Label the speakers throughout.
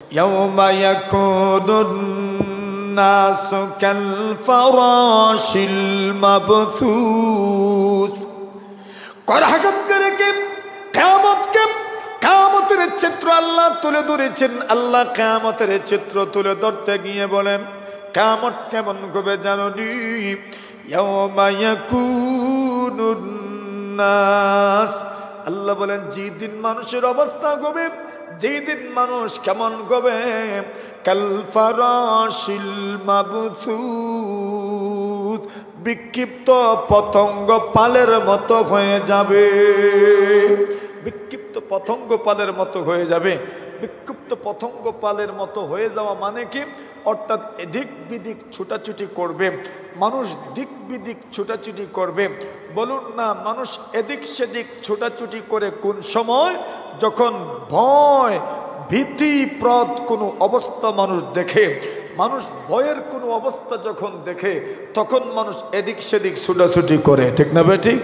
Speaker 1: يوم يكون الناس كالفراش المبثوث করহাগত করে কে কিয়ামতের চিত্র আল্লাহ তুলে ধরেছেন। আল্লাহ কিয়ামতের চিত্র তুলে ধরতে গিয়ে বলেন কিয়ামত কেমন হবে জানোনি? ইয়াউমা ইয়াকুনুন নাস, আল্লাহ বলেন যেদিন মানুষের অবস্থা হবে, যেই দিন মানুষ কেমন হবে, কাল ফারাশিল মাবথুত, বিক্ষিপ্ত পতঙ্গ পালের মতো হয়ে যাবে। বিক্ষিপ্ত পতঙ্গ পালের মতো হয়ে যাবে। বিক্ষিপ্ত পতঙ্গ পালের মতো হয়ে যাওয়া মানে কি? অর্থাৎ এদিক বিদিক ছুটাছুটি করবে মানুষ, দিক বিদিক ছুটাছুটি করবে। বলুন না, মানুষ এদিক সেদিক ছুটাছুটি করে কোন সময়? যখন ভয় ভীতিপ্রদ কোনো অবস্থা মানুষ দেখে, মানুষ ভয়ের কোনো অবস্থা যখন দেখে, তখন মানুষ এদিক সেদিক ছুটাছুটি করে। ঠিক না ভাই? ঠিক।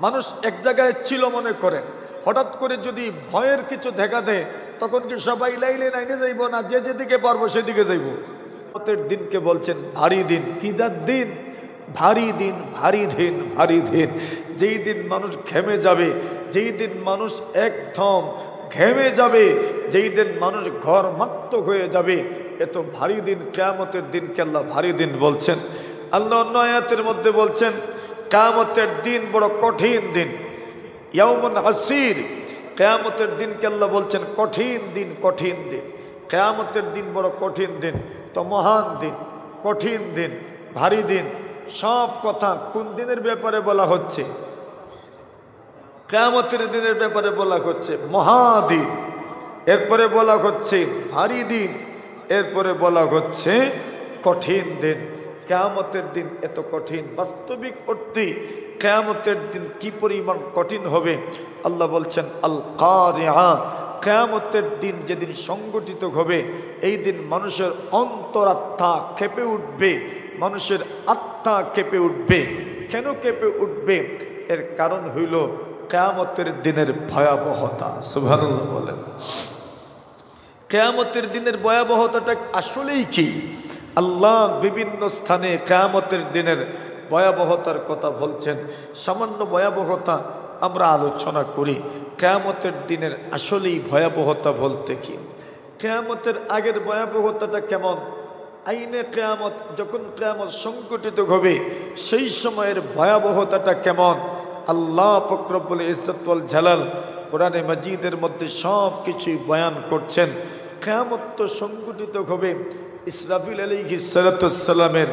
Speaker 1: মানুষ এক জায়গায় ছিল মনে করে, হঠাৎ করে যদি ভয়ের কিছু দেখা দেয়, তখন কি সবাই লাইলে লাইনে যাইব না? যে যেদিকে পারবো সেদিকে যাইব। কিয়ামতের দিনকে বলছেন ভারী দিন। কি যার দিন? ভারী দিন, ভারী দিন, ভারী দিন। যেই দিন মানুষ ঘেমে যাবে, যেই দিন মানুষ একদম ঘেমে যাবে, যেই দিন মানুষ ঘরমাক্ত হয়ে যাবে, এত ভারী দিন কিয়ামতের দিনকে আল্লাহ ভারী দিন বলছেন। আল্লাহ অন্য আয়াতের মধ্যে বলছেন কিয়ামতের দিন বড় কঠিন দিন। ইয়াউমুন আসির, কিয়ামতের দিনকে আল্লাহ বলছেন কঠিন দিন, কঠিন দিন। কিয়ামতের দিন বড় কঠিন দিন, তো মহান দিন, কঠিন দিন, ভারী দিন। সব কথা কোন দিনের ব্যাপারে বলা হচ্ছে? কিয়ামতের দিনের ব্যাপারে বলা হচ্ছে মহাদিন, এরপরে বলা হচ্ছে ভারী দিন, এরপরে বলা হচ্ছে কঠিন দিন। কিয়ামতের দিন এত কঠিন, বাস্তবিক অর্থে কিয়ামতের দিন কি পরিমাণ কঠিন হবে আল্লাহ বলছেন আল কারিআ। কিয়ামতের দিন যেদিন সংগঠিত হবে, এই দিন মানুষের অন্তরাত্মা কেঁপে উঠবে, মানুষের আত্মা কেঁপে উঠবে। কেন কেঁপে উঠবে? এর কারণ হইল কিয়ামতের দিনের ভয়াবহতা। সুবহানাল্লাহ বলেন। কিয়ামতের দিনের ভয়াবহতাটা আসলেই কি? আল্লাহ বিভিন্ন স্থানে কিয়ামতের দিনের ভয়াবহতার কথা বলছেন। সামান্য ভয়াবহতা আমরা আলোচনা করি। কিয়ামতের দিনের আসলেই ভয়াবহতা বলতে কি? কিয়ামতের আগের ভয়াবহতাটা কেমন? আইনে কিয়ামত, যখন কিয়ামত সংগঠিত হবে, সেই সময়ের ভয়াবহতাটা কেমন? আল্লাহ পাক রব্বুল ইজ্জত ওয়াল জালাল কোরআনে মাজিদের মধ্যে সব কিছুই বয়ান করছেন। কিয়ামত তো সংগঠিত হবে ইসরাফিল আলাইহিস সালাতু ওয়াস সালামের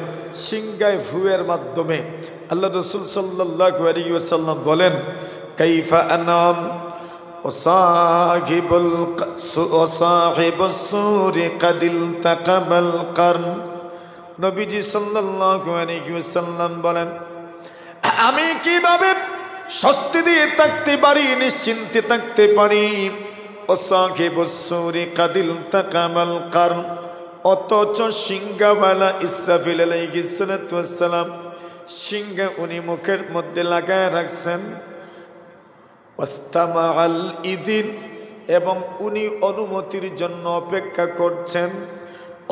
Speaker 1: সিংগায় ফুয়ের মাধ্যমে। আল্লাহ রাসূল সাল্লাল্লাহু আলাইহি ওয়াসাল্লাম বলেন কাইফা আনাম ওয়াসাহিবুস সূরি কাদ ইলতাকাবাল কারন। নবীজি সাল্লাল্লাহু আলাইহি ওয়াসাল্লাম বলেন আমি কিভাবে স্বস্তি দিয়ে থাকতে পারি, নিশ্চিন্তে থাকতে পারি? ওয়াসাহিবুস সূরি কাদ ইলতাকাবাল কারন, অথচ সিংহাওয়ালা ইসরাফিল আলাইহিস সালাতু ওয়াস সালাম সিংহা উনি মুখের মধ্যে লাগায় রাখছেন। ওয়াস্তামাআল ইদিন, এবং উনি অনুমতির জন্য অপেক্ষা করছেন।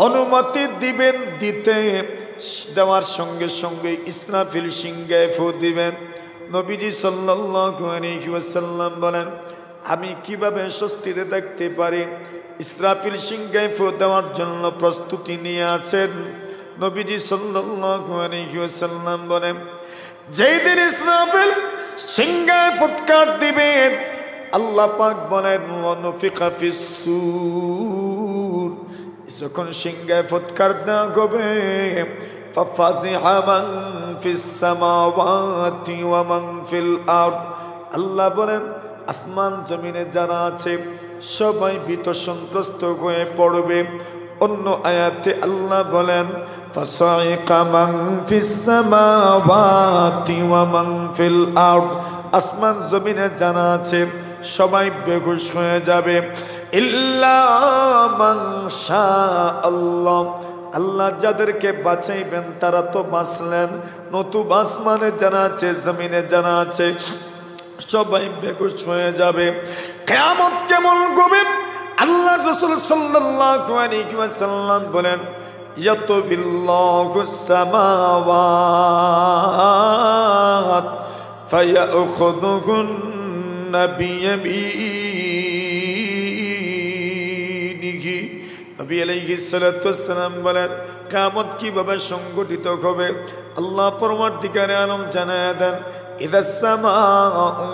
Speaker 1: অনুমতি দিবেন, দিতে দেওয়ার সঙ্গে সঙ্গে ইসরাফিল সিংহায় ফু দিবেন। নবীজি সাল্লাল্লাহু আলাইহি ওয়াসাল্লাম বলেন আমি কিভাবে স্বস্তিতে থাকতে পারি? ইসরাফিল সিংহায় ফু দেওয়ার জন্য প্রস্তুতি নিয়ে আছেন। নবীজি সাল্লাল্লাহু আলাইহি ওয়াসাল্লাম বলেন যেই দিন ইসরাফিল সিংহায় ফুৎকার দিবেন, আল্লাহ পাক বলেন ওয়ানুফিকা ফিস সূর, যখন সিংহায় ফুৎকার দেওয়া হবে ফাফাজিহা মান ফিস সামাওয়াতি ওয়া মান ফিল আরদ, আল্লাহ বলেন আসমান জমিনে যারা আছে সবাই ভীত সন্ত্রস্ত হয়ে পড়বে। অন্য আয়াতে আল্লাহ বলেন ফাসাইকা মান ফিস সামাওয়াতি ওয়া মান ফিল আরদ, আসমান জমিনে যারা আছে সবাই বেহুশ হয়ে যাবে। ইল্লা মান শাআল্লাহ, আল্লাহ যাদেরকে বাঁচাইবেন তারা তো বাঁচলেন, নতুবা আসমানে যারা আছে জমিনে যারা আছে সবাই বেহুশ হয়ে যাবে। কিয়ামত কেমন হবে? আল্লাহ রাসূল সাল্লাল্লাহু আলাইহি ওয়াসাল্লাম বলেন ইয়াতুবিল্লাহুস সামাওয়াত ফায়াখুযুহুন্না বিয়ামিনিহি। নবী আলাইহিস সালাতু ওয়াসসালাম বলেন কিয়ামত কিভাবে সংগঠিত হবে আল্লাহ পরমার্থিকারে আলম জানায় দেন ইদাস সামাউ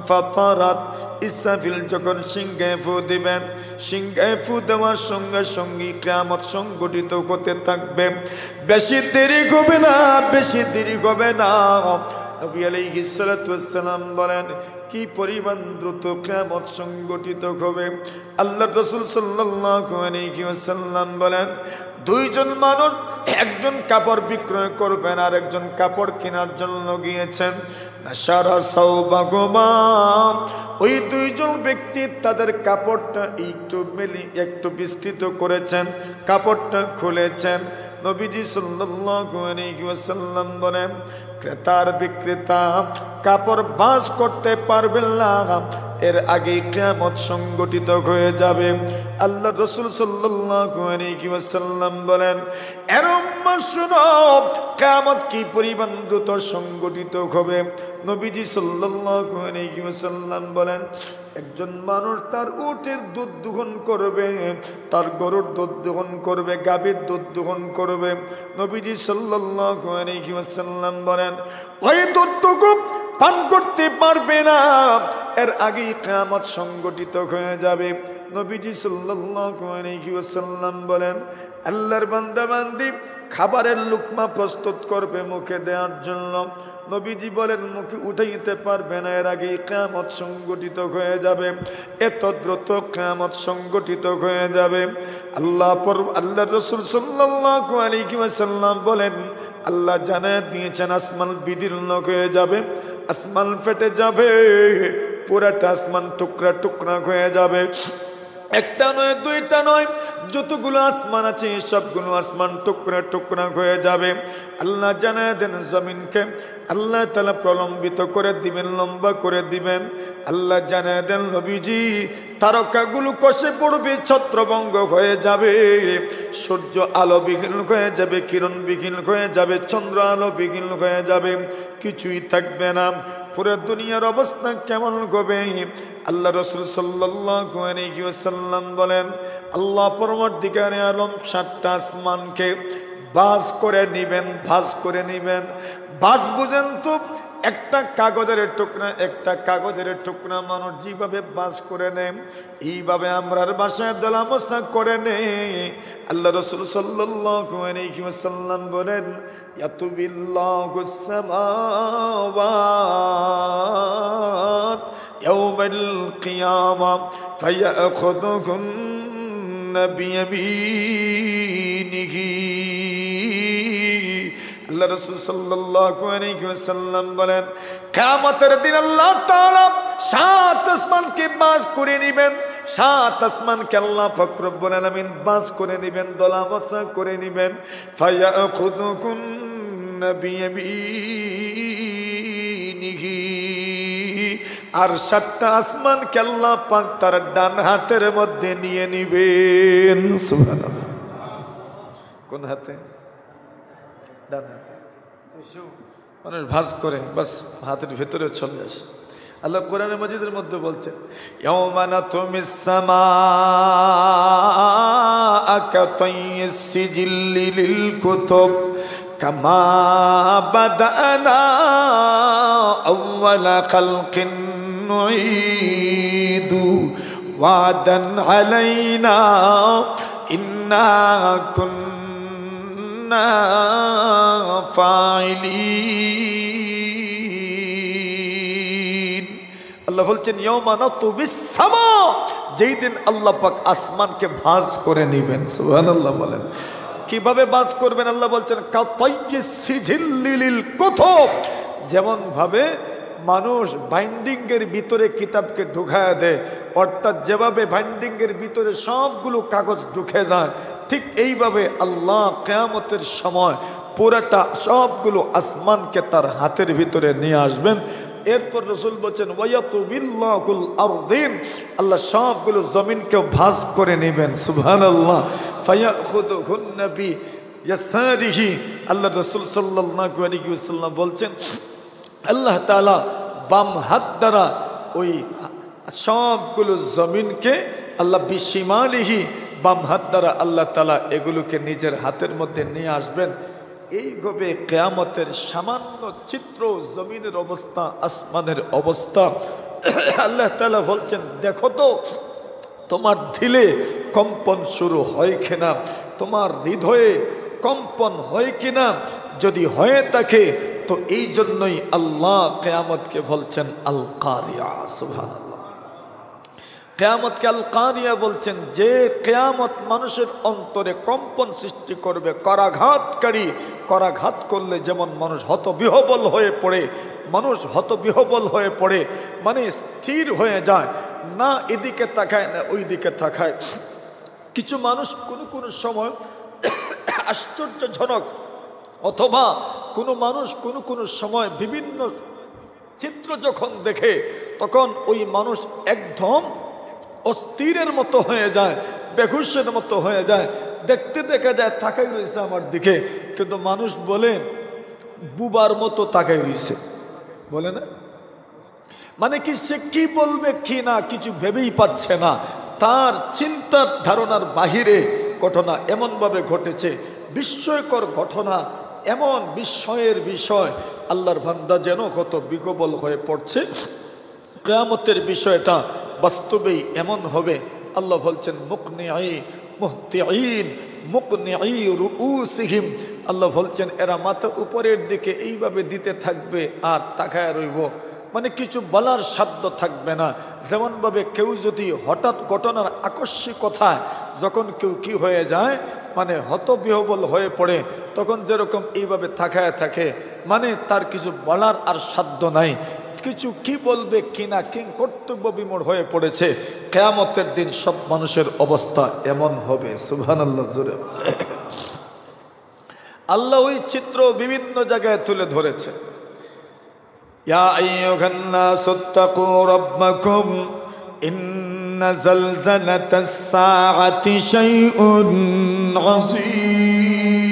Speaker 1: ফাতারাত, ইসরাফিল যখন সিংহায় ফু দিবেন, সিংহায় ফু দেওয়ার সঙ্গে সঙ্গে কিয়ামত সংগঠিত হতে থাকবে। বেশি দেরি হবে না, বেশি দেরি হবে না। নবী আলাইহিস সালাতু ওয়াসসালাম বলেন কি পরিমাণ দ্রুত কিয়ামত সংগঠিত হবে। আল্লাহ রাসূল সাল্লাল্লাহু আলাইহি ওয়াসাল্লাম বলেন দুইজন মানুষ, একজন কাপড় বিক্রয় করবেন আর একজন কাপড় কেনার জন্য গিয়েছেন। নাশারা সাওবাগুমা, ওই দুইজন ব্যক্তি তাদের কাপড়টা একটু বিস্তৃত করেছেন, কাপড়টা খুলেছেন। নবীজি সাল্লাল্লাহু আলাইহি ওয়াসাল্লাম বলেন ক্রেতার বিক্রেতা কাপড় ভাঁজ করতে পারবেন না, এর আগে কিয়ামত সংগঠিত হয়ে যাবে। আল্লাহ রাসূল সাল্লাল্লাহু আলাইহি ওয়াসাল্লাম বলেন এরম শুনো কিয়ামত কি পরিমাণ দ্রুত সংগঠিত হবে। নবীজি সাল্লাল্লাহু আলাইহি ওয়াসাল্লাম বলেন একজন মানুষ তার উটের দুধ দোহন করবে, তার গরুর দুধ দোহন করবে, গাভীর দুধ দোহন করবে। নবীজি সাল্লাল্লাহু আলাইহি ওয়াসাল্লাম বলেন ওই দুধটুকু পান করতে পারবে না, এর আগেই কিয়ামত সংগঠিত হয়ে যাবে। নবীজি সাল্লাল্লাহু আলাইহি ওয়াসাল্লাম বলেন আল্লাহর বান্দা বান্দি খাবারের লুকমা প্রস্তুত করবে মুখে দেওয়ার জন্য। নবীজি বলেন মুখে উঠাইতে পারবে না, এর আগেই কিয়ামত সংগঠিত হয়ে যাবে। এত দ্রুত কিয়ামত সংগঠিত হয়ে যাবে। আল্লাহ রাসূল সাল্লাল্লাহু আলাইহি ওয়াসাল্লাম বলেন আল্লাহ জানায় দিয়েছেন আসমান বিদীর্ণ হয়ে যাবে, আসমান ফেটে যাবে, পুরাটা আসমান টুকরা টুকরা হয়ে যাবে। একটা নয়, দুইটা নয়, যতগুলো আসমান আছে সবগুলো আসমান টুকরা টুকরা হয়ে যাবে। আল্লাহ জানায় দেন জমিনকে আল্লাহ তাআলা প্রলম্বিত করে দিবেন, লম্বা করে দিবেন। আল্লাহ জানায় দেন নবীজি তারকাগুলো কষে পড়বে, ছত্রভঙ্গ হয়ে যাবে, সূর্য আলো বিহীন হয়ে যাবে, কিরণ বিহীন হয়ে যাবে, চন্দ্র আলো বিহীন হয়ে যাবে, কিছুই থাকবে না। পুরো দুনিয়ার অবস্থা কেমন হবে? আল্লাহ রাসূল সাল্লাল্লাহু আলাইহি ওয়াসাল্লাম বলেন আল্লাহ পরমার্থিকারে আলম 7টা আসমানকে ভাঁজ করে নিবেন, ভাঁজ করে নিবেন। ভাঁজ বুঝেন তো? একটা কাগজের টুকরা, একটা কাগজের টুকরা মানুষ যেভাবে ভাঁজ করে নেন এইভাবে আমরার বাসায় দলামশা করে নেই। আল্লাহ রাসূল সাল্লাল্লাহু আলাইহি ওয়াসাল্লাম বলেন ইয়াতুবিল্লাহুস সামাওয়াত ইয়াউমাল কিয়ামা ফায়াখুযুহুন্না বিয়ামিনিহি। আল্লাহ রাসূল সাল্লাল্লাহু আলাইহি ওয়াসাল্লাম বলেন কিয়ামতের দিন আল্লাহ তাআলা 7 আসমানকে ভাঁজ করে নেবেন, 7 আসমানকে আল্লাহ পাক রব্বুল আলামিন ভাঁজ করে নেবেন, দলামশা করে নেবেন। ফায়াখুযুহুন্না বিয়ামিনিহি, আর 7টা আসমানকে আল্লাহ পাক তার ডান হাতের মধ্যে নিয়ে নেবেন। সুবহানাল্লাহ। কোন হাতে? ডান হাতে। মানুষ ভাঁজ করে বাস হাতের ভেতরে চলে আসে। আল্লাহ কোরআনে মাজিদের মধ্যে বলছেন ইয়াওমা নাতুমিস সামাআ কাতাইয়িস সিজিল্লি লিল কুতুব কামা বাদানা আউওয়ালা খালকিন নুঈদু ওয়াদান আলাইনা ইন্না কুন্না ফাইলিন। আল্লাহ বলছেন ইয়াওমা নাতুবিস সামা, যেই দিন আল্লাহ পাক আসমানকে ভাঁজ করে নেবেন। সুবহানাল্লাহ বলেন। কিভাবে ভাঁজ করবেন? আল্লাহ বলছেন কাতাইয়িস সিজিল্লি লিল কুতুব, যেমন ভাবে মানুষ বাইন্ডিং এর ভিতরে কিতাবকে ঢুকায় দেয়, অর্থাৎ যেভাবে বাইন্ডিং এর ভিতরে সবগুলো কাগজ ঢুকে যায়, ঠিক এইভাবে আল্লাহ কিয়ামতের সময় পুরাটা সবগুলো আসমানকে তার হাতের ভিতরে নিয়ে আসবেন, এরপর রাসূল বলেন ওয়ায়াতুবিল্লাহুল আরদিন, আল্লাহ সবগুলো জমিনকে ভাঁজ করে নেবেন। সুবহানাল্লাহ। ফায়াখুযুহুন নবী ইয়াসারিহি, আল্লাহ রাসূল সাল্লাল্লাহু আলাইহি ওয়াসাল্লাম বলছেন আল্লাহ তাআলা বাম হাত দ্বারা ওই সবগুলো জমিনকে আল্লাহ বিশিমালিহি, বাম হাত দ্বারা আল্লাহ তাআলা এগুলোকে নিজের হাতের মধ্যে নিয়ে আসবেন। এইভাবে কিয়ামতের সামান্য চিত্র, জমিনের অবস্থা, আসমানের অবস্থা আল্লাহ তাআলা বলছেন দেখো তো তোমার দিলে কম্পন শুরু হয় কিনা, তোমার হৃদয়ে কম্পন হয় কিনা। যদি হয়ে থাকে তো এই জন্যই আল্লাহ কিয়ামতকে বলছেন আল কারিয়া। সুবহানাল্লাহ। কিয়ামতকে আল কারিয়া বলছেন, যে কিয়ামত মানুষের অন্তরে কম্পন সৃষ্টি করবে, করাঘাতকারী। করাঘাত করলে যেমন মানুষ হতবিহবল হয়ে পড়ে, মানুষ হতবিহবল হয়ে পড়ে মানে স্থির হয়ে যায়, না এদিকে তাকায় না ওই দিকে তাকায়। কিছু মানুষ কোনো সময় আশ্চর্যজনক, অথবা কোনো মানুষ কোনো সময় বিভিন্ন চিত্র যখন দেখে তখন ওই মানুষ একদম অস্থিরের মতো হয়ে যায়, বেহুশের মতো হয়ে যায়। দেখতে দেখা যায় তাকাই রয়েছে আমার দিকে, কিন্তু মানুষ বলে বুবার মতো তাকাই রয়েছে, বলে না? মানে কি সে কি বলবে কি না কিছু ভেবেই পাচ্ছে না, তার চিন্তার ধারণার বাহিরে ঘটনা এমনভাবে ঘটেছে, বিস্ময়কর ঘটনা, এমন বিস্ময়ের বিষয়। আল্লাহর বান্দা যেন কত বিকবল হয়ে পড়ছে। কিয়ামতের বিষয়টা বাস্তবেই এমন হবে। আল্লাহ বলছেন মুকনিঈ মুহতিঈন মুকনিঈ রুউসিহিম, আল্লাহ বলছেন এরা মাথা উপরের দিকে এইভাবে দিতে থাকবে আর তাকায় রইব, মানে কিছু বলার সাধ্য থাকবে না। যেমনভাবে কেউ যদি হঠাৎ ঘটনার আকস্মিকতায় যখন কেউ কি হয়ে যায়, মানে হতবিহবল হয়ে পড়ে, তখন যেরকম এইভাবে তাকায় থাকে, মানে তার কিছু বলার আর সাধ্য নাই, কিছু কি বলবে কিনা কি কর্তব্য বিমূঢ় হয়ে পড়েছে। কিয়ামতের দিন সব মানুষের অবস্থা এমন হবে। সুবহানাল্লাহ। জোরে আল্লাহ ওই চিত্র বিভিন্ন জায়গায় তুলে ধরেছে। ইয়া আইয়ুহান নাসুত্তাকু রাব্বাকুম ইন্না যালযালাতাস সাআতি শাইউন আযীম।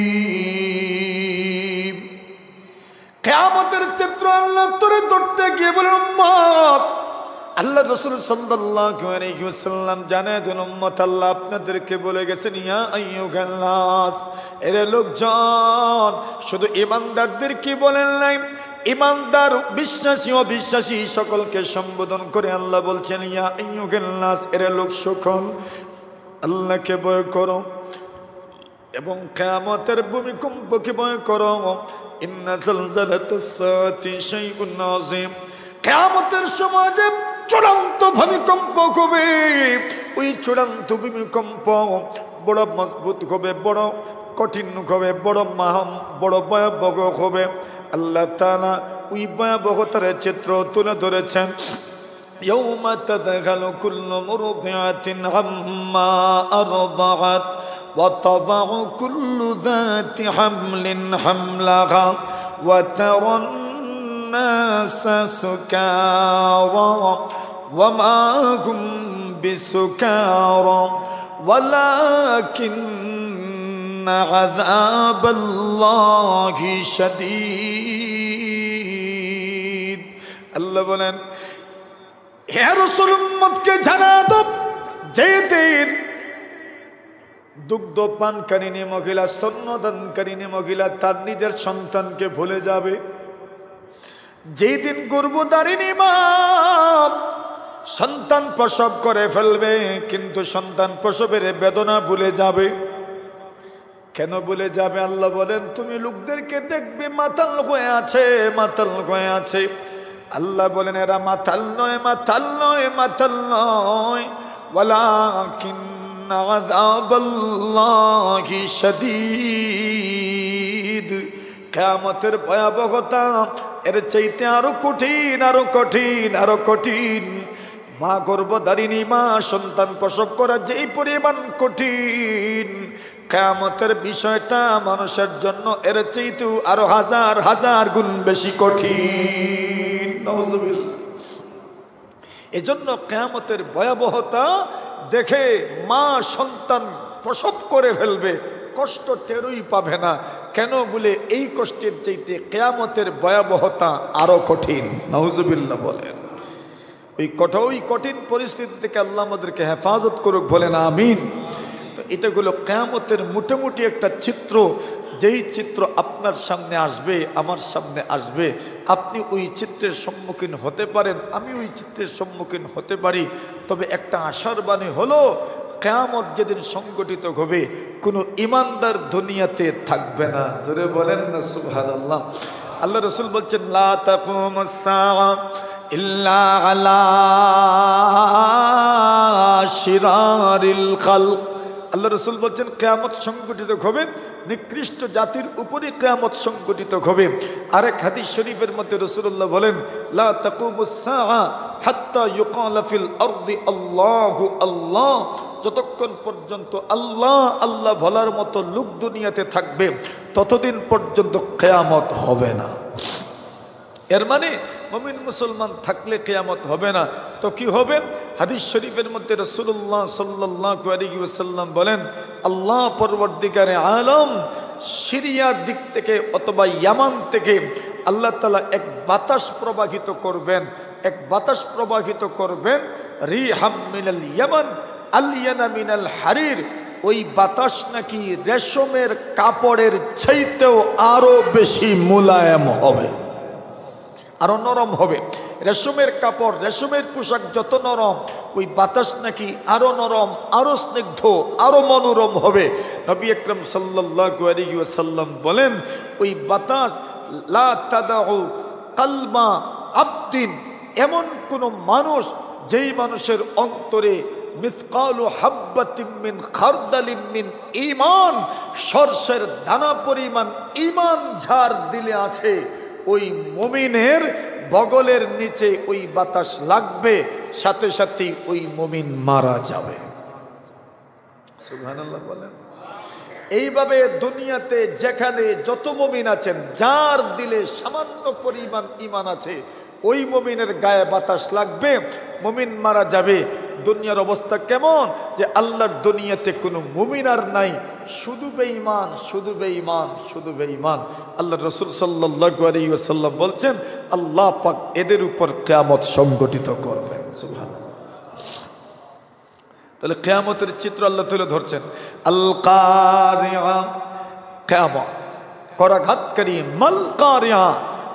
Speaker 1: কিয়ামতের চিত্র আল্লাহ তুলে ধরতে গিয়ে বলেন উম্মত, আল্লাহ রাসূল সাল্লাল্লাহু আলাইহি ওয়াসাল্লাম জানায় দেন উম্মত, আল্লাহ আপনাদেরকে বলে গেছেন ইয়া আইয়ুহান নাস, এরে লোকজন। শুধু ঈমানদারদের কি বলেন নাই, ঈমানদার বিশ্বাসী অবিশ্বাসী সকলকে সম্বোধন করে আল্লাহ বলছেন ইয়া আইয়ুহান নাস, এরে লোক সকল আল্লাহকে ভয় করো এবং কিয়ামতের ভূমিকম্পকে ভয় করো। ইন্না যালযালাতাস সাআতি শাইউন আযীম, কিয়ামতের সময় যে চূড়ান্ত ভূমিকম্প হবে, ওই চূড়ান্ত ভূমিকম্প বড় মজবুত হবে, বড় কঠিন হবে, বড় ভয়াবহ হবে। আল্লাহ তাআলা ওই ভয়াবহতার চিত্র তুলে ধরেছেন। ইয়াউমা তাদখালু কুল্লু মুরদিআতিন আম্মা আরদাআত ওয়া তাদাউ কুল্লু যাতি হামলিন হামলাহা ওয়া তারান নাসা সুকারা ওয়া মা হুম বিসুকারা ওয়ালাকিন্না আযাবাল্লাহি শাদীদ। আল্লাহ বলেন হে রাসূল উম্মতকে জানা দাও, যেদিন দুগ্ধ পানকারিনী মহিলা, স্তন্যদানকারিনী মহিলা তার নিজের সন্তানকে ভুলে যাবে, যেদিন গর্ভধারিণী মা সন্তান প্রসব করে ফেলবে কিন্তু সন্তান প্রসবের বেদনা ভুলে যাবে। কেন ভুলে যাবে? আল্লাহ বলেন তুমি লোকদেরকে দেখবে মাতাল হয়ে আছে, মাতাল হয়ে আছে। আল্লাহ বলেন এরা মাতাল নয়, মাতাল নয়, মাতাল নয়, ওয়ালাকিন্না আযাবাল্লাহি শাদীদ। কিয়ামতের ভয়াবহতা এর চাইতে আরো কঠিন, আরো কঠিন, আরো কঠিন। মা গর্ভধারিণী মা সন্তান প্রসব করা যেই পরিমাণ কঠিন, কিয়ামতের বিষয়টা মানুষের জন্য এর চাইতেও আরো হাজার হাজার গুণ বেশি কঠিন। নাউজুবিল্লাহ। এজন্য কিয়ামতের ভয়াবহতা দেখে মা সন্তান প্রসব করে ফেলবে, কষ্ট টেরই পাবে না। কেন বলে এই কষ্টের চাইতে কিয়ামতের ভয়াবহতা আরো কঠিন। নাউজুবিল্লাহ বলেন। ওই কঠিন পরিস্থিতি থেকে আল্লাহ আমাদেরকে হেফাজত করুক, বলেন আমিন। তো এটা হলো কিয়ামতের মোটামুটি একটা চিত্র, যেই চিত্র আপনার সামনে আসবে, আমার সামনে আসবে। আপনি ওই চিত্রের সম্মুখীন হতে পারেন, আমি ওই চিত্রের সম্মুখীন হতে পারি। তবে একটা আশার বাণী হলো, কিয়ামত যেদিন সংগঠিত হবে কোনো ইমানদার দুনিয়াতে থাকবে না। জোরে বলেন না সুবহানাল্লাহ। আল্লাহ রাসূল বলছেন, লা তাকুমুস সাআ ইল্লা আলা শিরারিল খালক। আল্লাহ রাসূল বলছেন, কিয়ামত সংগঠিত হবে নিকৃষ্ট জাতির উপরই কিয়ামত সংগঠিত হবে। আরেক হাদিস শরীফের মধ্যে রাসূলুল্লাহ বলেন, লা তাকুমুস সাআ হাত্তা ইউকালা ফিল আরদি আল্লাহু আল্লাহ। যতক্ষণ পর্যন্ত আল্লাহ আল্লাহ বলার মতো লোক দুনিয়াতে থাকবে, ততদিন পর্যন্ত কিয়ামত হবে না। এর মানে মুমিন মুসলমান থাকলে কিয়ামত হবে না, তো কি হবে? হাদিস শরীফের মধ্যে রাসূলুল্লাহ সাল্লাল্লাহু আলাইহি ওয়াসাল্লাম বলেন, আল্লাহ পরবর্তীকারে আলম সিরিয়ার দিক থেকে অথবা ইয়ামান থেকে আল্লাহ তাআলা এক বাতাস প্রবাহিত করবেন, এক বাতাস প্রবাহিত করবেন, রিহাম মিনাল ইয়ামান আলিয়ানা মিনাল হারির। ওই বাতাস নাকি রেশমের কাপড়ের চাইতেও আরো বেশি মোলায়েম হবে, আরো নরম হবে। রেশমের কাপড়, রেশমের পোশাক যত নরম, ওই বাতাস নাকি আরো নরম, আরো স্নিগ্ধ, আরো মনোরম হবে। নবী আকরাম সাল্লাল্লাহু আলাইহি ওয়াসাল্লাম বলেন, ওই বাতাস লা তাদাউ কালবা আবদিন, এমন কোন মানুষ যেই মানুষের অন্তরে মিসকালু হাব্বাতিম মিন খারদালিম মিন ঈমান, সরষের দানা পরিমাণ ঈমান যার দিলে আছে, ওই মুমিনের বগলের নিচে ওই বাতাস লাগবে, সাথে সাথে ওই মুমিন মারা যাবে। সুবহানাল্লাহ বলেন। এইভাবে দুনিয়াতে যেখানে যত মুমিন আছেন, যার দিলে সামান্য পরিমাণ ঈমান আছে, ওই মুমিনের গায়ে বাতাস লাগবে, মুমিন মারা যাবে। দুনিয়ার অবস্থা কেমন? যে আল্লাহর দুনিয়াতে কোনো মুমিন আর নাই, শুধু বেঈমান, শুধু বেঈমান, শুধু বেঈমান। আল্লাহ রাসূল সাল্লাল্লাহু আলাইহি ওয়াসাল্লাম বলছেন, আল্লাহ পাক এদের উপর কিয়ামত সংগঠিত করবেন। সুবহানাল্লাহ। তাহলে কিয়ামতের চিত্র আল্লাহ তুলে ধরছেন। আল কারিয়া, কিয়ামত করাঘাতকারী। মাল কারিয়া,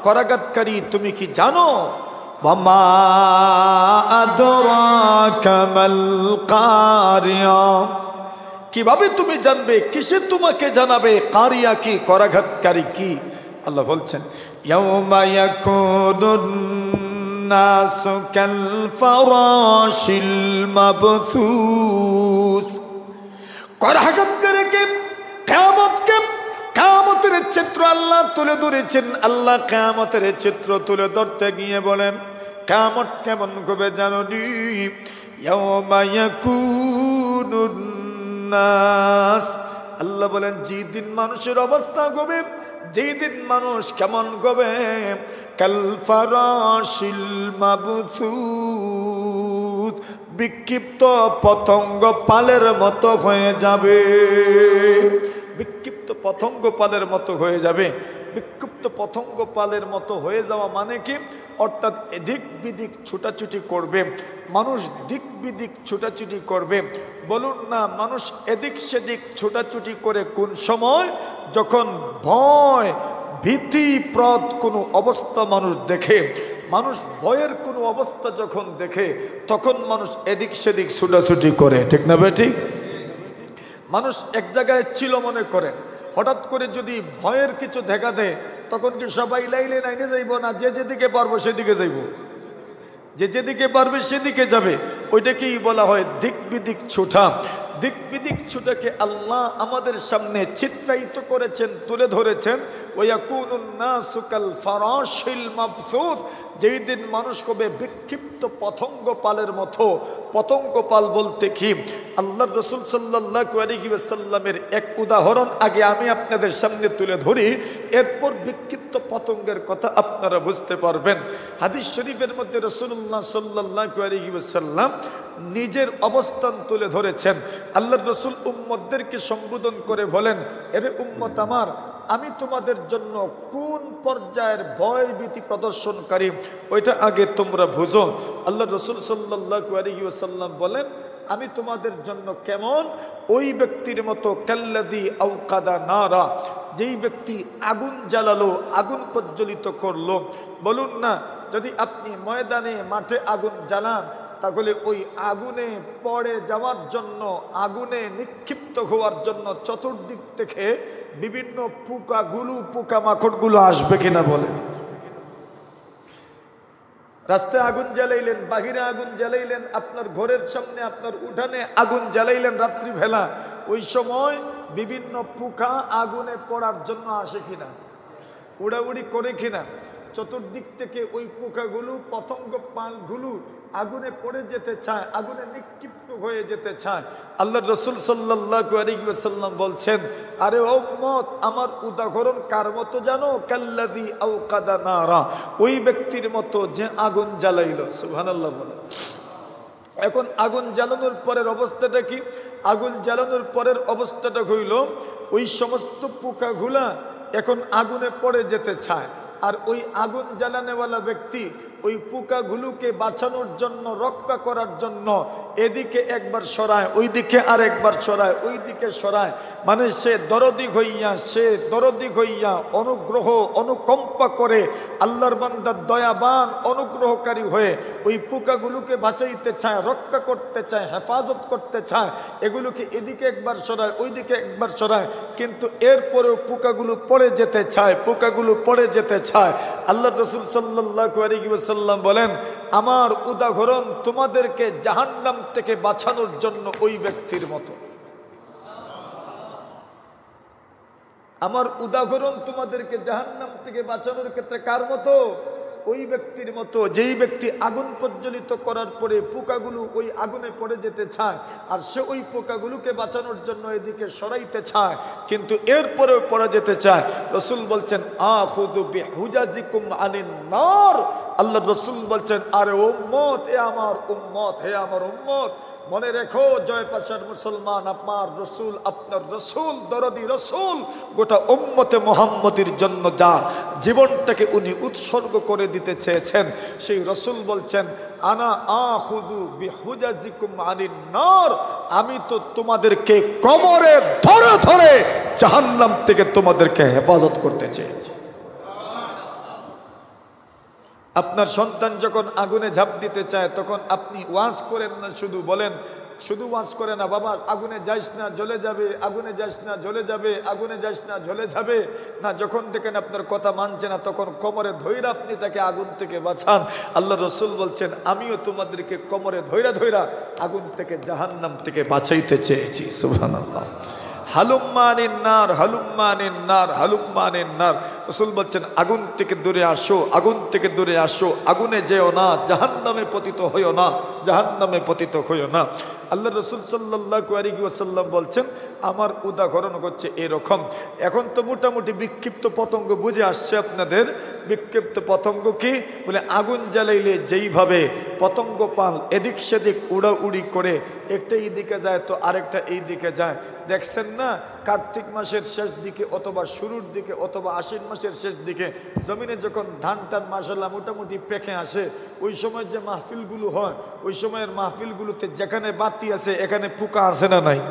Speaker 1: করাঘাতকারী তুমি কি জানো? ওয়ামা আদরাকা মাল কারিয়া, কিভাবে তুমি জানবে? কিসে তোমাকে জানাবে? কারিয়া কি, করাঘাতকারী কি? আল্লাহ বলছেন, ইয়াউমা ইয়াকুনুন নাসু কাল ফারাশিল মাবথুস। করাঘাতকারীকে, কিয়ামতকে, কিয়ামতের চিত্র আল্লাহ তুলে ধরেছেন। আল্লাহ কিয়ামতের চিত্র তুলে ধরতে গিয়ে বলেন, কিয়ামত কেমন হবে জানো নি? ইয়াউমা ইয়াকুনুন নাস, আল্লাহ বলেন যেদিন মানুষের অবস্থা হবে, যেদিন মানুষ কেমন হবে, কাল ফারাশিল মাবথুস, বিক্ষিপ্ত পতঙ্গ পালের মতো হয়ে যাবে। বিক্ষিপ্ত পতঙ্গ পালের মতো হয়ে যাবে। বিক্ষিপ্ত পতঙ্গ পালের মতো হয়ে যাওয়া মানে কি? অর্থাৎ এদিক বিদিক ছুটাছুটি করবে মানুষ, দিক বিদিক ছুটাছুটি করবে। বলুন না, মানুষ এদিক সেদিক ছুটাছুটি করে কোন সময়? যখন ভয় ভীতিপ্রদ কোনো অবস্থা মানুষ দেখে, মানুষ ভয়ের কোনো অবস্থা যখন দেখে, তখন মানুষ এদিক সেদিক ছুটাছুটি করে। ঠিক না বেঠিক? মানুষ এক জায়গায় ছিল মনে করে, হঠাৎ করে যদি ভয়ের কিছু দেখা দেয়, তখন কি সবাই লাইলে লাইনে যাইব না? যে যেদিকে পারবো সেদিকে যাইব, যে যেদিকে পারবে সেদিকে যাবে। ওইটাকেই বলা হয় দিক বিদিক ছোটা। দিক বিদিক ছোটাকে আল্লাহ আমাদের সামনে চিত্রায়িত করেছেন, তুলে ধরেছেন। ওয়াকুনুন নাসু কাল ফারাশিল মাবসুত, যেই দিন মানুষ হবে বিক্ষিপ্ত পতঙ্গ পালের মতো। পতঙ্গ পাল বলতে কি, আল্লাহ রসুল সাল্লাল্লাহু আলাইহি ওয়াসাল্লামের এক উদাহরণ আগে আমি আপনাদের সামনে তুলে ধরি, এরপর বিক্ষিপ্ত পতঙ্গের কথা আপনারা বুঝতে পারবেন। হাদিস শরীফের মধ্যে রাসূলুল্লাহ সাল্লাল্লাহু আলাইহি ওয়াসাল্লাম নিজের অবস্থান তুলে ধরেছেন। আল্লাহর রসুল উম্মতদেরকে সম্বোধন করে বলেন, এরে উম্মত আমার, আমি তোমাদের জন্য কোন পর্যায়ের ভয় ভীতি প্রদর্শনকারী ওইটা আগে তোমরা বুঝো। আল্লাহ রসুল সাল্লাল্লাহু আলাইহি ওয়াসাল্লাম বলেন, আমি তোমাদের জন্য কেমন, ওই ব্যক্তির মতো কাল্লাযী আওকাদা নারা, যেই ব্যক্তি আগুন জ্বালালো, আগুন প্রজ্বলিত করলো। বলুন না, যদি আপনি ময়দানে মাঠে আগুন জ্বালান, তাহলে ওই আগুনে পড়ে যাওয়ার জন্য, আগুনে নিক্ষিপ্ত হওয়ার জন্য চতুর্দিক থেকে বিভিন্ন পোকামাকড়গুলো আসবে কিনা বলেন? রাস্তায় আগুন জ্বালাইলেন, বাহিরে আগুন জ্বালাইলেন, আপনার ঘরের সামনে, আপনার উঠানে আগুন জ্বালাইলেন রাত্রিবেলা, ওই সময় বিভিন্ন পোকা আগুনে পড়ার জন্য আসে কিনা, উড়াউড়ি করে কিনা? চতুর্দিক থেকে ওই পোকাগুলো, পতঙ্গ পালগুলো আগুনে পড়ে যেতে চায়, আগুনে নিক্ষিপ্ত হয়ে যেতে চায়। আল্লাহ রসুল সাল্লাল্লাহু আলাইহি ওয়াসাল্লাম বলছেন, আরে উম্মত, আমার উদাহরণ কার মতো জানো? কাল্লাযী আওকাদা নারা, ওই ব্যক্তির মতো যে আগুন জ্বালাইলো। সুবহানাল্লাহ বলে। এখন আগুন জ্বালানোর পরের অবস্থাটা কি? আগুন জ্বালানোর পরের অবস্থাটা হইল, ওই সমস্ত পোকাগুলা এখন আগুনে পড়ে যেতে চায়, আর ওই আগুন জ্বালানোওয়ালা ব্যক্তি ওই পোকাগুলোকে বাঁচানোর জন্য, রক্ষা করার জন্য এদিকে একবার সরায়, ওই দিকে আর একবার সরায়, ওই দিকে সরায়। মানে সে দরদি হইয়া অনুগ্রহ অনুকম্পা করে, আল্লাহর বান্দার দয়াবান অনুগ্রহকারী হয়ে ওই পোকাগুলোকে বাঁচাইতে চায়, রক্ষা করতে চায়, হেফাজত করতে চায়। এগুলোকে এদিকে একবার সরায়, ওই দিকে একবার সরায়, কিন্তু এরপরেও পোকাগুলো পড়ে যেতে চায়, পোকাগুলো পড়ে যেতে চায়। আল্লাহ রাসূল সাল্লাল্লাহু আলাইহি ওয়াসাল্লাম বলেন, আমার উদাহরণ তোমাদেরকে জাহান্নাম থেকে বাঁচানোর জন্য ওই ব্যক্তির মতো। আমার উদাহরণ তোমাদেরকে জাহান্নাম থেকে বাঁচানোর ক্ষেত্রে কার মতো? ওই ব্যক্তির মতো, যেই ব্যক্তি আগুন প্রজ্বলিত করার পরে পোকাগুলো ওই আগুনে পড়ে যেতে চায়, আর সে ওই পোকাগুলোকে বাঁচানোর জন্য এদিকে সরাইতে চায়, কিন্তু এরপরেও পড়ে যেতে চায়। রাসূল বলছেন, আখুযু বিহুজাজিকুম আনিন নার। আল্লাহ রাসূল বলছেন, আরে উম্মত, হে আমার উম্মত, মনে রেখো, জয়পাশার মুসলমান, আপনার রসুল দরদি রসুল, গোটা উম্মতে মুহাম্মদীর জন্য যার জীবনটাকে উনি উৎসর্গ করে দিতে চেয়েছেন, সেই রসুল বলছেন, আনা আখুযু বিহুজাজিকুম আনিন নার, আমি তো তোমাদেরকে কোমরে ধরে ধরে জাহান্নাম থেকে তোমাদেরকে হেফাজত করতে চেয়েছি। আপনার সন্তান যখন আগুনে ঝাঁপ দিতে চায়, তখন আপনি ওয়াজ করেন না, শুধু ওয়াজ করে না, বাবা আগুনে যাইস না, জ্বলে যাবে, আগুনে যাইস না, জ্বলে যাবে, আগুনে যাইস না, জ্বলে যাবে না। যখন দেখেন আপনার কথা মানছে না, তখন কোমরে ধইরা আপনি তাকে আগুন থেকে বাঁচান। আল্লাহ রসুল বলছেন, আমিও তোমাদেরকে কোমরে ধইরা আগুন থেকে, জাহান্নাম থেকে বাঁচাইতে চেয়েছি। সুবহানাল্লাহ। হালুম্মানিন নার, হালুম্মানিন নার, হালুম্মানিন নার। রাসূল বলছেন, আগুন থেকে দূরে আসো, আগুন থেকে দূরে আসো, আগুনে যেও না, জাহান্নামে পতিত হইও না, জাহান্নামে পতিত হইও না। আল্লাহ রসুল সাল্লাল্লাহু আলাইহি ওয়াসাল্লাম বলছেন, আমার উদাহরণ হচ্ছে এরকম। এখন তো মোটামুটি বিক্ষিপ্ত পতঙ্গ বুঝে আসছে আপনাদের। বিক্ষিপ্ত পতঙ্গ কি বলে? আগুন জ্বালাইলে যেইভাবে পতঙ্গ পাল এদিক সেদিক উড়াউড়ি করে, একটা এই দিকে যায় তো আরেকটা এই দিকে যায়। দেখছেন না, কার্তিক মাসের শেষ দিকে অথবা শুরুর দিকে অথবা আশ্বিন মাসের শেষ দিকে জমিনে যখন ধান মাশাআল্লাহ মোটামুটি পেকে আসে, ওই সময় যে মাহফিলগুলো হয়, ওই সময়ের মাহফিলগুলোতে যেখানে বাতি আছে এখানে পোকা আছে না নাই?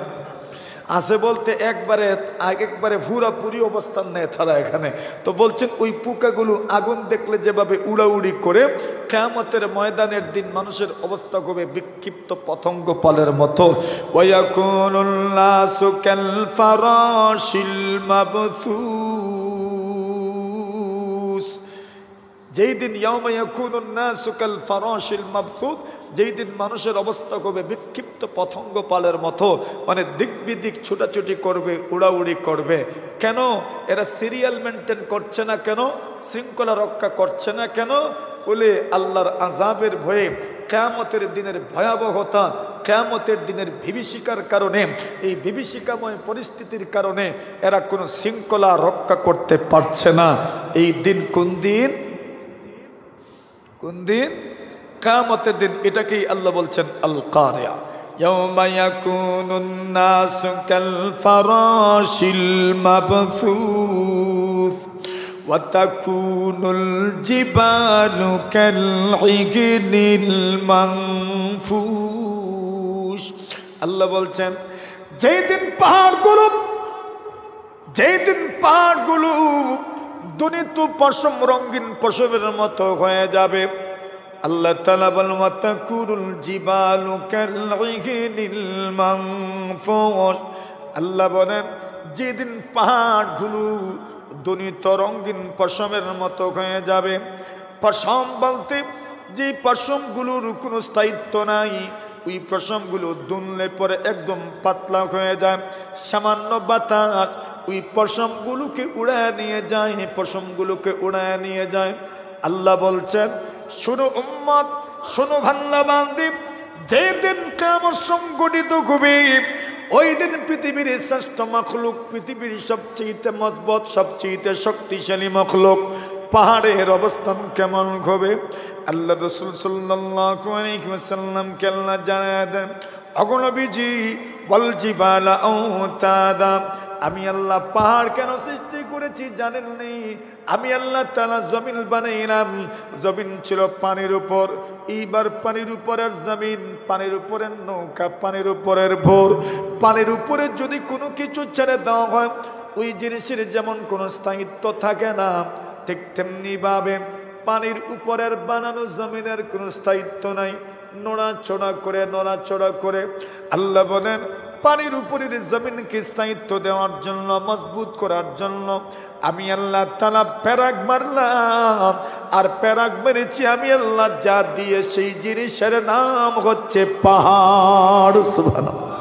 Speaker 1: আছে বলতে একবারে পুরাপুরি অবস্থান নেয় তারা এখানে। তো বলছেন, ওই পোকাগুলো আগুন দেখলে যেভাবে উড়াউড়ি করে, কিয়ামতের ময়দানের দিন মানুষের অবস্থা হবে বিক্ষিপ্ত পতঙ্গ পালের মতো। ওয়ায়াকুনুন নাসু কাল ফারাশিল মাবথুস। যেই দিন ইয়াউমা ইয়াকুনুন নাসু কাল ফারাশিল মাবথুস, যেই দিন মানুষের অবস্থা হবে বিক্ষিপ্ত পতঙ্গ পালের মতো, মানে দিক বিদিক ছুটাছুটি করবে, উড়াউড়ি করবে। কেন? এরা সিরিয়াল মেনটেন করছে না কেন? শৃঙ্খলা রক্ষা করছে না কেন? বলে আল্লাহর আযাবের ভয়ে, কিয়ামতের দিনের ভয়াবহতা, কিয়ামতের দিনের বিভীষিকার কারণে, এই বিভীষিকাময় পরিস্থিতির কারণে এরা কোনো শৃঙ্খলা রক্ষা করতে পারছে না। এই দিন কোন দিন? কোন দিন? কিয়ামতের দিন। এটাকেই আল্লাহ বলছেন আল কারিয়া। ইয়াউমা ইয়াকুনুন নাসু কাল ফারাশিল মাবথুস ওয়া তাকুনুল জিবালু কাল ইগনিল মানফুস। আল্লাহ বলছেন যেই দিন পাহাড়গুলো দুনিত পশম, রঙিন পশমের মতো হয়ে যাবে। আল্লাহ তাআলা বলেন ওয়া তাকুরুল জিবালু কাল ইগনিল মানফুস। আল্লাহ বলেন যেদিন পাহাড়গুলো দুনিত রঙিন পশমের মতো হয়ে যাবে। পশম বলতে যে পশমগুলোর কোনো স্থায়িত্ব নাই, ওই পশমগুলো দুললে পরে একদম পাতলা হয়ে যায়। সামান্য বাতাস ওই পশমগুলোকে উড়ায় নিয়ে যায়, পশমগুলোকে উড়ায় নিয়ে যায়। আল্লাহ বলছেন শোনো উম্মত, শোনো ভাল্লা বান্দি, যেদিন কিয়ামত সংঘটিত হবে ওই দিন পৃথিবীর শ্রেষ্ঠ মাখলুক, পৃথিবীর সবচেয়ে মজবুত, সবচেয়ে শক্তিশালী মাখলুক পাহাড়ের অবস্থান কেমন হবে? আল্লাহ রাসূল সাল্লাল্লাহু আলাইহি ওয়াসাল্লামকে আল্লাহ জানায় দেন, ওগো নবীজি, ওয়াল জিবালা আওতাদা, আমি আল্লাহ পাহাড় কেন সৃষ্টি করেছি জানেন নি? আমি আল্লাহ তাআলা জমিন বানাইলাম। জমিন ছিল পানির উপর, এইবার পানির উপরের জমিন, পানির উপরের নৌকা, পানির উপরের ভোর। পানির উপরে যদি কোনো কিছু ছেড়ে দেওয়া হয় ওই জিনিসের যেমন কোনো স্থায়িত্ব থাকে না, ঠিক তেমনি ভাবে পানির উপরের বানানো জমিনের কোনো স্থায়িত্ব নাই। নড়াচড়া করে আল্লাহ বলেন পানির উপরের জমিনকে স্থায়িত্ব দেওয়ার জন্য, মজবুত করার জন্য আমি আল্লাহ তাআলা প্যারাক মারলাম। আর প্যারাক মেরেছি আমি আল্লাহ যা দিয়ে, সেই জিনিসের নাম হচ্ছে পাহাড়। সুবহানাল্লাহ।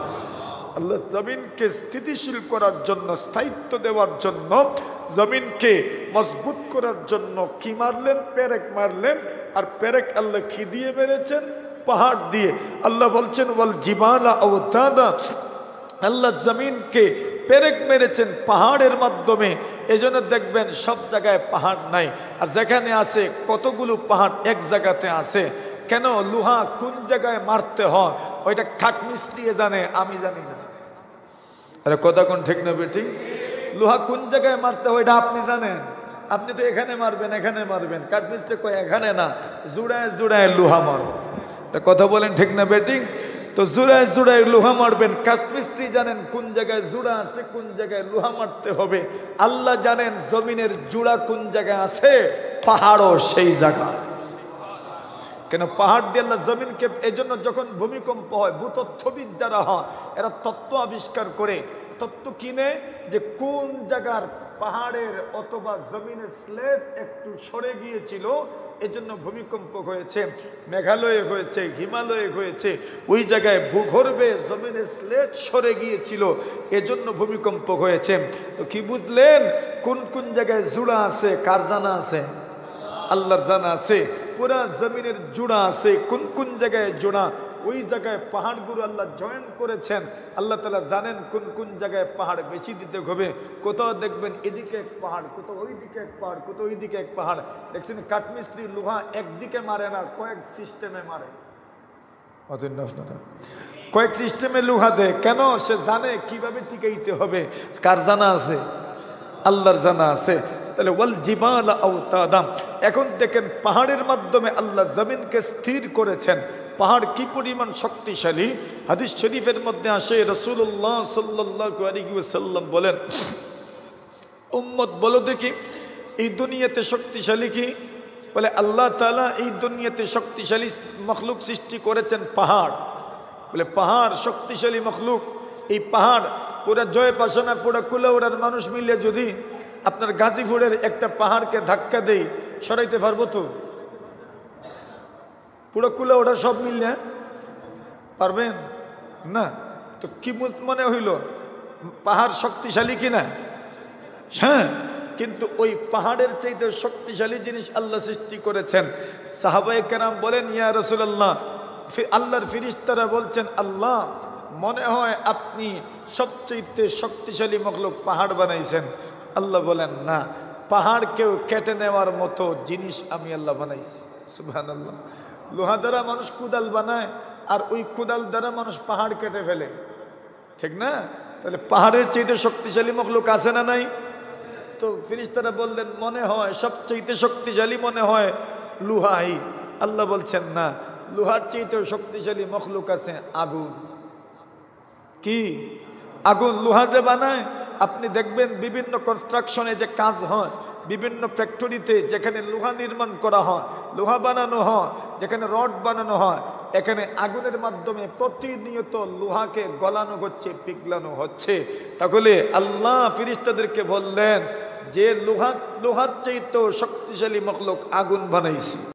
Speaker 1: আল্লাহ জমিনকে স্থিতিশীল করার জন্য, স্থায়িত্ব দেওয়ার জন্য, জমিনকে মজবুত করার জন্য কি মারলেন? প্যারেক মারলেন। আর প্যারেক আল্লাহ কি দিয়ে মেরেছেন? পাহাড় দিয়ে। আল্লাহ বলছেন ওয়াল জিবালা আওতাদা, আল্লাহ জমিনকে পেরেক মেরেছেন পাহাড়ের মাধ্যমে। এজন্য দেখবেন সব জায়গায় পাহাড় নাই, আর যেখানে আছে কতগুলো পাহাড় এক জায়গাতে আছে। কেন? লোহা কোন জায়গায় মারতে হয় ওইটা কাঠ মিস্ত্রি জানে, আমি জানি না। আরে কথা কোন ঠিক না বেঠিক? লোহা কোন জায়গায় মারতে হয় এটা আপনি জানেন? আপনি তো এখানে মারবেন, এখানে মারবেন। কাঠ মিস্ত্রি কয় এখানে না, জুড়ায় জুড়ায় লোহা মারো। কথা বলেন ঠিক না বেঠিক? তো জোড়ায় জোড়ায় লোহা মারবেন। কাঠমিস্ত্রি জানেন কোন জায়গায় জোড়া আছে, কোন জায়গায় লোহা মারতে হবে। আল্লাহ জানেন জমিনের জোড়া কোন জায়গায় আছে, পাহাড়ও সেই জায়গায়। কেন? পাহাড় দিয়ে আল্লাহ জমিনকে, এই জন্য যখন ভূমিকম্প হয়, ভূতত্ত্ববিদ যারা হয় এরা তত্ত্ব আবিষ্কার করে, তত্ত্ব কিনে যে কোন জায়গার পাহাড়ের অথবা জমিনের স্লেট একটু সরে গিয়েছিল, এজন্য ভূমিকম্প হয়েছে। মেঘালয়ে হয়েছে, হিমালয়ে হয়েছে, ওই জায়গায় ভূগর্ভে জমিনের স্লেট সরে গিয়েছিল, এজন্য ভূমিকম্প হয়েছে। তো কি বুঝলেন? কোন কোন জায়গায় জোড়া আছে কার জানা আছে? আল্লাহর জানা আছে। পুরা জমিনের জোড়া আছে, কোন কোন জায়গায় জোড়া, ওই জায়গায় পাহাড়গুলো আল্লাহ জয়েন করেছেন। আল্লাহ তাআলা জানেন কোন কোন জায়গায় পাহাড় বেশি দিতে হবে। কোথাও দেখবেন এদিকে এক পাহাড়, কোথাও ওইদিকে এক পাহাড়, কোথাও ওইদিকে এক পাহাড়। দেখছেন কাঠমিস্ত্রি লোহা একদিকে মারে না, কয়েক সিস্টেমে মারে। কয়েক সিস্টেমে লোহা দেয়। কেন? সে জানে কিভাবে টিকাইতে হবে। কার জানা আছে? আল্লাহর জানা আছে। তাহলে ওয়াল জিবালা আওতাদা। এখন দেখেন পাহাড়ের মাধ্যমে আল্লাহ জমিনকে স্থির করেছেন। পাহাড় কি পরিমাণ শক্তিশালী। হাদিস শরীফের মধ্যে আসে রাসূলুল্লাহ সাল্লাল্লাহু আলাইহি ওয়াসাল্লাম বলেন, উম্মত বলো দেখি এই দুনিয়াতে শক্তিশালী কি? বলে আল্লাহ তাআলা এই দুনিয়াতে শক্তিশালী মখলুক সৃষ্টি করেছেন পাহাড়। বলে পাহাড় শক্তিশালী মখলুক। এই পাহাড় পুরা জয়পাশনা, পুরা কুলাউড়ার মানুষ মিলে যদি আপনার গাজীপুরের একটা পাহাড়কে ধাক্কা দেই, সরাইতে পারবো তো? পুরো কুলাউড়া সব মিললে পারবেন না। তো কি মনে হইল? পাহাড় শক্তিশালী কিনা? হ্যাঁ, কিন্তু ওই পাহাড়ের চাইতে শক্তিশালী জিনিস আল্লাহ সৃষ্টি করেছেন। সাহাবায়ে কেরাম বলেন, ইয়া রাসূলুল্লাহ, আল্লাহর ফেরেশতারা বলছেন, আল্লাহ মনে হয় আপনি সবচেয়ে শক্তিশালী মখলুক পাহাড় বানাইছেন। আল্লাহ বলেন, না, পাহাড়কেও কেটে নেওয়ার মতো জিনিস আমি আল্লাহ বানাইছি। সুবহানাল্লাহ। লোহা দ্বারা মানুষ কুদাল বানায়, আর ওই কুদাল দ্বারা মানুষ পাহাড় কেটে ফেলে, ঠিক না? তাহলে পাহাড়ের চাইতে শক্তিশালী মখলুক আছে না নাই? তো ফেরেশতারা বললেন, মনে হয় সবচেয়ে শক্তিশালী মনে হয় লোহাই। আল্লাহ বলছেন, না, লোহার চাইতেও শক্তিশালী মখলুক আছে আগুন। কি? আগুন। লোহা যে বানায়, আপনি দেখবেন বিভিন্ন কনস্ট্রাকশনে যে কাজ হয়, বিভিন্ন ফ্যাক্টরিতে যেখানে লোহা নির্মাণ করা হয়, লোহা বানানো হয়, যেখানে রড বানানো হয়, এখানে আগুনের মাধ্যমে প্রতিনিয়ত লোহাকে গলানো হচ্ছে, পিঘলানো হচ্ছে। তাহলে আল্লাহ ফেরেশতাদেরকে বললেন যে লোহার চাইতেও শক্তিশালী মখলুক আগুন বানাইছি।